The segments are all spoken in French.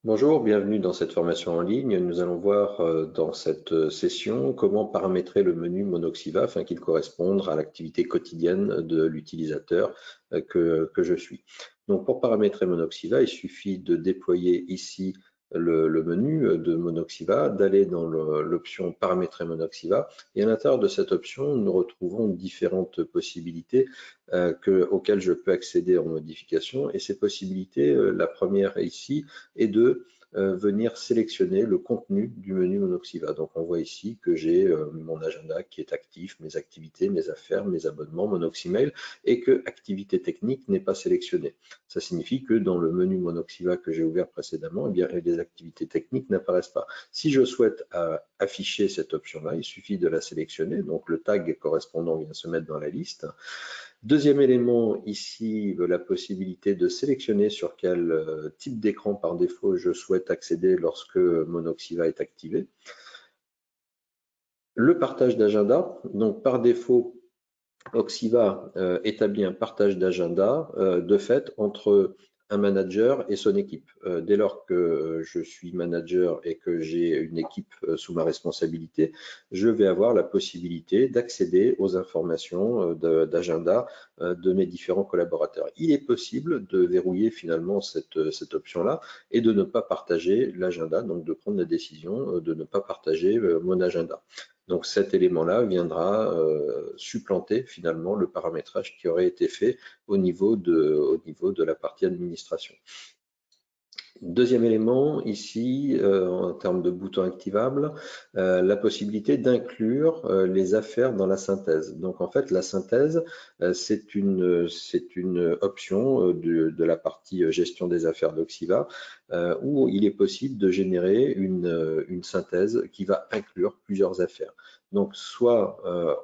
Bonjour, bienvenue dans cette formation en ligne. Nous allons voir dans cette session comment paramétrer le menu Monoxiva afin qu'il corresponde à l'activité quotidienne de l'utilisateur que je suis. Donc pour paramétrer Monoxiva, il suffit de déployer ici le menu de Monoxiva, d'aller dans l'option paramétrer Monoxiva et à l'intérieur de cette option, nous retrouvons différentes possibilités auxquelles je peux accéder en modification et ces possibilités, la première ici et de venir sélectionner le contenu du menu Monoxiva. Donc on voit ici que j'ai mon agenda qui est actif, mes activités, mes affaires, mes abonnements, mon Oxymail et que activité technique n'est pas sélectionnée. Ça signifie que dans le menu Monoxiva que j'ai ouvert précédemment, eh bien, les activités techniques n'apparaissent pas. Si je souhaite afficher cette option-là, il suffit de la sélectionner. Donc le tag correspondant vient se mettre dans la liste. Deuxième élément, ici, la possibilité de sélectionner sur quel type d'écran par défaut je souhaite accéder lorsque Monoxiva est activé. Le partage d'agenda, donc par défaut, Oxiva établit un partage d'agenda de fait entre un manager et son équipe. Dès lors que je suis manager et que j'ai une équipe sous ma responsabilité, je vais avoir la possibilité d'accéder aux informations d'agenda de mes différents collaborateurs. Il est possible de verrouiller finalement cette option-là et de ne pas partager l'agenda, donc de prendre la décision de ne pas partager mon agenda. Donc cet élément-là viendra supplanter finalement le paramétrage qui aurait été fait au niveau de la partie administration. Deuxième élément, ici, en termes de boutons activables, la possibilité d'inclure les affaires dans la synthèse. Donc en fait, la synthèse, c'est une option de la partie gestion des affaires d'Oxiva, où il est possible de générer une synthèse qui va inclure plusieurs affaires. Donc soit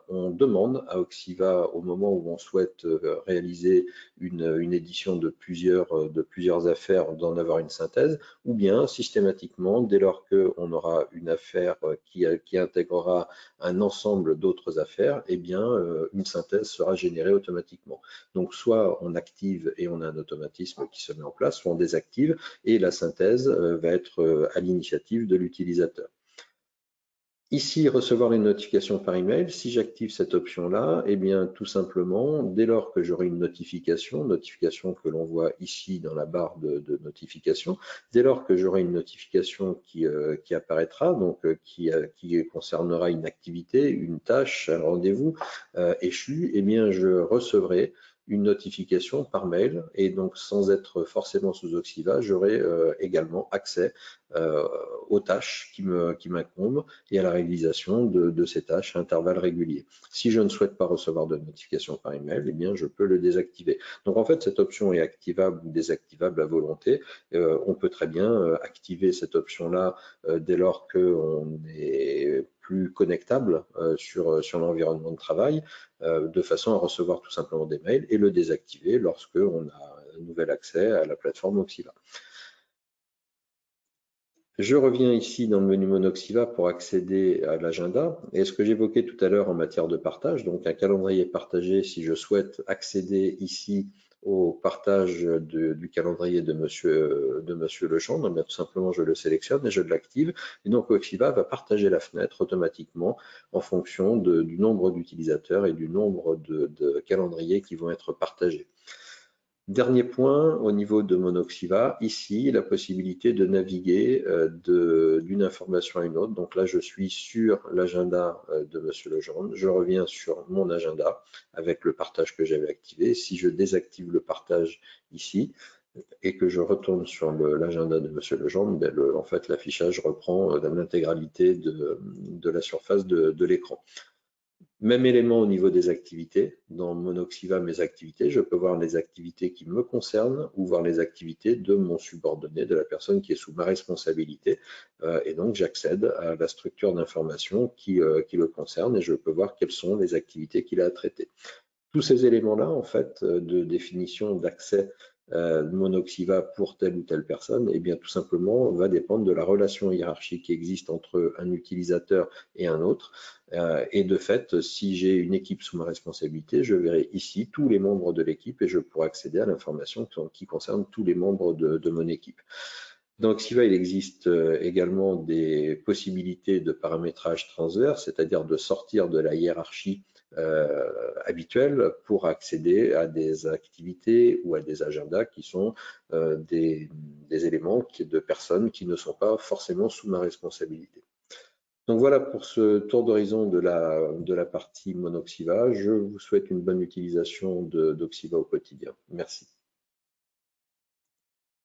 on demande à Oxiva au moment où on souhaite réaliser une édition de plusieurs affaires d'en avoir une synthèse, ou bien systématiquement, dès lors qu'on aura une affaire qui intégrera un ensemble d'autres affaires, eh bien, une synthèse sera générée automatiquement. Donc, soit on active et on a un automatisme qui se met en place, soit on désactive et la synthèse va être à l'initiative de l'utilisateur. Ici, recevoir les notifications par email, si j'active cette option-là, eh bien, tout simplement, dès lors que j'aurai une notification que l'on voit ici dans la barre de notification, dès lors que j'aurai une notification qui apparaîtra, donc qui concernera une activité, une tâche, un rendez-vous échu, eh bien, je recevrai une notification par mail et donc sans être forcément sous Oxiva, j'aurai également accès aux tâches qui m'incombent et à la réalisation de ces tâches à intervalles réguliers. Si je ne souhaite pas recevoir de notification par email, eh bien, je peux le désactiver. Donc, en fait, cette option est activable ou désactivable à volonté. On peut très bien activer cette option-là dès lors qu'on est plus connectable sur l'environnement de travail, de façon à recevoir tout simplement des mails et le désactiver lorsque on a un nouvel accès à la plateforme Oxiva. Je reviens ici dans le menu Monoxiva pour accéder à l'agenda. Et ce que j'évoquais tout à l'heure en matière de partage, donc un calendrier partagé, si je souhaite accéder ici au partage du calendrier de Monsieur Legendre, bien, tout simplement je le sélectionne et je l'active. Et donc Oxiva va partager la fenêtre automatiquement en fonction du nombre d'utilisateurs et du nombre de calendriers qui vont être partagés. Dernier point, au niveau de Monoxiva, ici, la possibilité de naviguer d'une information à une autre. Donc là, je suis sur l'agenda de Monsieur Legendre. Je reviens sur mon agenda avec le partage que j'avais activé. Si je désactive le partage ici et que je retourne sur l'agenda de Monsieur Legendre, ben en fait, l'affichage reprend l'intégralité de la surface de l'écran. Même élément au niveau des activités. Dans Monoxiva, mes activités, je peux voir les activités qui me concernent ou voir les activités de mon subordonné, de la personne qui est sous ma responsabilité. Et donc, j'accède à la structure d'information qui le concerne et je peux voir quelles sont les activités qu'il a à traiter. Tous ces éléments-là, en fait, de définition d'accès Monoxiva pour telle ou telle personne, eh bien, tout simplement, va dépendre de la relation hiérarchique qui existe entre un utilisateur et un autre. Et de fait, si j'ai une équipe sous ma responsabilité, je verrai ici tous les membres de l'équipe et je pourrai accéder à l'information qui concerne tous les membres de mon équipe. Dans Oxiva, il existe également des possibilités de paramétrage transverse, c'est-à-dire de sortir de la hiérarchie habituelle pour accéder à des activités ou à des agendas qui sont des éléments de personnes qui ne sont pas forcément sous ma responsabilité. Donc voilà pour ce tour d'horizon de la partie Monoxiva. Je vous souhaite une bonne utilisation d'Oxiva au quotidien. Merci.